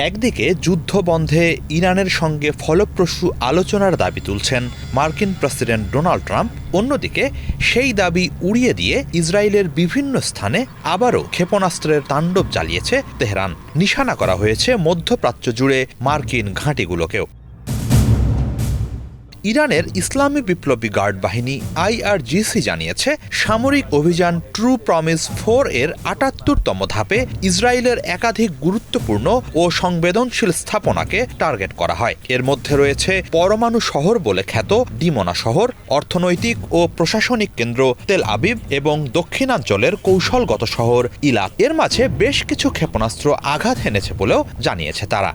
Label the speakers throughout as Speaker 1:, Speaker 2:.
Speaker 1: একদিকে যুদ্ধবন্ধে ইরানের সঙ্গে ফলপ্রসূ আলোচনার দাবি তুলছেন মার্কিন প্রেসিডেন্ট ডোনাল্ড ট্রাম্প, অন্যদিকে সেই দাবি উড়িয়ে দিয়ে ইসরায়েলের বিভিন্ন স্থানে আবারও ক্ষেপণাস্ত্রের তাণ্ডব চালিয়েছে তেহরান। নিশানা করা হয়েছে মধ্যপ্রাচ্য জুড়ে মার্কিন ঘাঁটিগুলোকেও। ইরানের ইসলামী বিপ্লবী গার্ড বাহিনী IRGC জানিয়েছে, সামরিক অভিযান ট্রু প্রমিস 4 এর ৭৮তম ধাপে ইসরায়েলের একাধিক গুরুত্বপূর্ণ ও সংবেদনশীল স্থাপনাকে টার্গেট করা হয়। এর মধ্যে রয়েছে পরমাণু শহর বলে খ্যাত ডিমোনা শহর, অর্থনৈতিক ও প্রশাসনিক কেন্দ্র তেল আবিব এবং দক্ষিণাঞ্চলের কৌশলগত শহর ইলাত। এর মাঝে বেশ কিছু ক্ষেপণাস্ত্র আঘাত হেনেছে বলেও জানিয়েছে তারা।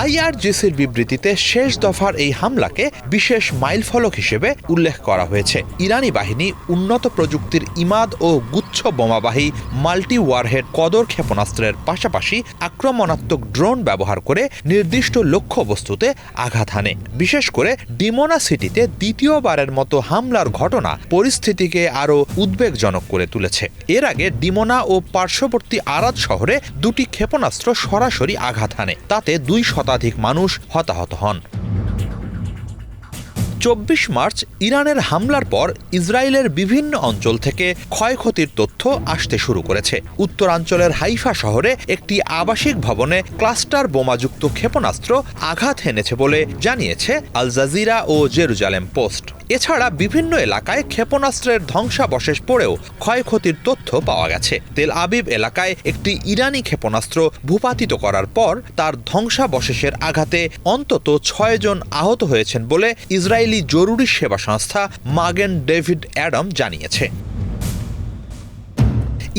Speaker 1: IRGCর বিবৃতিতে শেষ দফার এই হামলাকে বিশেষ মাইলফলক হিসেবে উল্লেখ করা হয়েছে। ইরানি বাহিনী উন্নত প্রযুক্তির ইমাদ ও গুচ্ছ বোমাবাহী মাল্টি ওয়ারহেড কদর ক্ষেপণাস্ত্রের পাশাপাশি আক্রমণাত্মক ড্রোন ব্যবহার করে নির্দিষ্ট লক্ষ্যবস্তুতে আঘাত হানে। বিশেষ করে ডিমোনা সিটিতে দ্বিতীয়বারের মতো হামলার ঘটনা পরিস্থিতিকে আরও উদ্বেগজনক করে তুলেছে। এর আগে ডিমোনা ও পার্শ্ববর্তী আরাদ শহরে দুটি ক্ষেপণাস্ত্র সরাসরি আঘাত হানে, তাতে ২ শতাধিক মানুষ হতাহত হন। ২৪ মার্চ ইরানের হামলার পর ইসরায়েলের বিভিন্ন অঞ্চল থেকে ক্ষয়ক্ষতির তথ্য আসতে শুরু করেছে। উত্তরাঞ্চলের হাইফা শহরে একটি আবাসিক ভবনে ক্লাস্টার বোমাযুক্ত ক্ষেপণাস্ত্র আঘাত হেনেছে বলে জানিয়েছে আল জাজিরা ও জেরুজালেম পোস্ট। এছাড়া বিভিন্ন এলাকায় ক্ষেপণাস্ত্রের ধ্বংসাবশেষ পড়েও ক্ষয়ক্ষতির তথ্য পাওয়া গেছে। তেল আবিব এলাকায় একটি ইরানি ক্ষেপণাস্ত্র ভূপাতিত করার পর তার ধ্বংসাবশেষের আঘাতে অন্তত ৬ জন আহত হয়েছেন বলে ইসরায়েলি জরুরি সেবা সংস্থা মাগেন ডেভিড অ্যাডাম জানিয়েছে।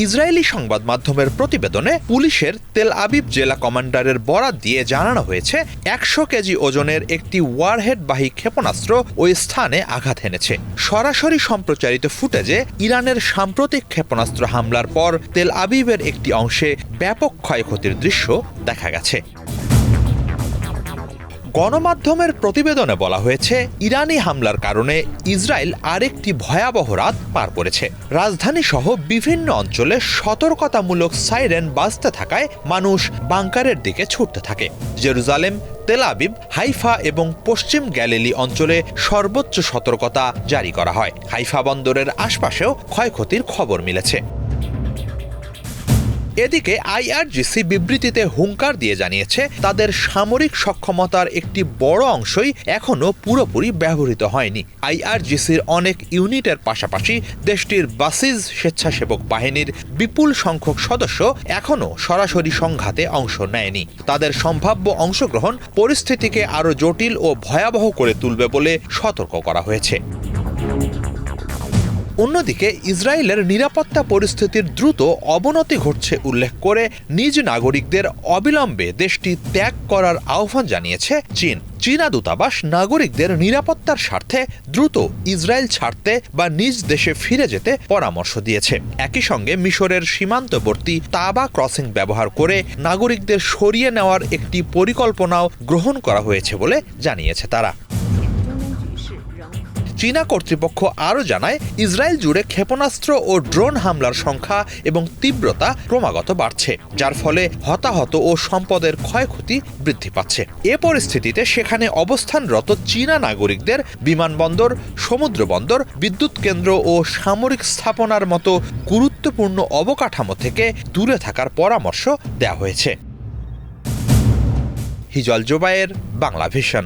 Speaker 1: ইসরায়েলি সংবাদ মাধ্যমের প্রতিবেদনে পুলিশের তেল আবিব জেলা কমান্ডারের বরাত দিয়ে জানানো হয়েছে, ১০০ কেজি ওজনের একটি ওয়ারহেডবাহী ক্ষেপণাস্ত্র ওই স্থানে আঘাত হেনেছে। সরাসরি সম্প্রচারিত ফুটেজে ইরানের সাম্প্রতিক ক্ষেপণাস্ত্র হামলার পর তেল আবিবের একটি অংশে ব্যাপক ক্ষয়ক্ষতির দৃশ্য দেখা গেছে। গণমাধ্যমের প্রতিবেদনে বলা হয়েছে, ইরানি হামলার কারণে ইসরায়েল আরেকটি ভয়াবহ রাত পার করেছে। রাজধানী সহ বিভিন্ন অঞ্চলে সতর্কতামূলক সাইরেন বাজতে থাকায় মানুষ বাংকারের দিকে ছুটতে থাকে। জেরুজালেম, তেল আবিব, হাইফা এবং পশ্চিম গ্যালিলি অঞ্চলে সর্বোচ্চ সতর্কতা জারি করা হয়। হাইফা বন্দরের আশপাশেও ক্ষয়ক্ষতির খবর মিলেছে। এদিকে IRGC বিবৃতিতে হুঙ্কার দিয়ে জানিয়েছে, তাদের সামরিক সক্ষমতার একটি বড় অংশই এখনও পুরোপুরি ব্যবহৃত হয়নি। IRGCর অনেক ইউনিটের পাশাপাশি দেশটির বাসিজ স্বেচ্ছাসেবক বাহিনীর বিপুল সংখ্যক সদস্য এখনও সরাসরি সংঘাতে অংশ নেয়নি। তাদের সম্ভাব্য অংশগ্রহণ পরিস্থিতিকে আরও জটিল ও ভয়াবহ করে তুলবে বলে সতর্ক করা হয়েছে। অন্যদিকে ইসরায়েলের নিরাপত্তা পরিস্থিতির দ্রুত অবনতি ঘটছে উল্লেখ করে নিজ নাগরিকদের অবিলম্বে দেশটি ত্যাগ করার আহ্বান জানিয়েছে চীন। চীনা দূতাবাস নাগরিকদের নিরাপত্তার স্বার্থে দ্রুত ইসরায়েল ছাড়তে বা নিজ দেশে ফিরে যেতে পরামর্শ দিয়েছে। একই সঙ্গে মিশরের সীমান্তবর্তী তাবা ক্রসিং ব্যবহার করে নাগরিকদের সরিয়ে নেওয়ার একটি পরিকল্পনাও গ্রহণ করা হয়েছে বলে জানিয়েছে তারা। চীনা কর্তৃপক্ষ আরও জানায়, ইসরায়েল জুড়ে ক্ষেপণাস্ত্র ও ড্রোন হামলার সংখ্যা এবং তীব্রতা ক্রমাগত বাড়ছে, যার ফলে হতাহত ও সম্পদের ক্ষয়ক্ষতি বৃদ্ধি পাচ্ছে। এ পরিস্থিতিতে সেখানে অবস্থানরত চীনা নাগরিকদের বিমানবন্দর, সমুদ্র বন্দর, বিদ্যুৎ কেন্দ্র ও সামরিক স্থাপনার মতো গুরুত্বপূর্ণ অবকাঠামো থেকে দূরে থাকার পরামর্শ দেওয়া হয়েছে। হিজল জোবায়ের, বাংলা ভিশন।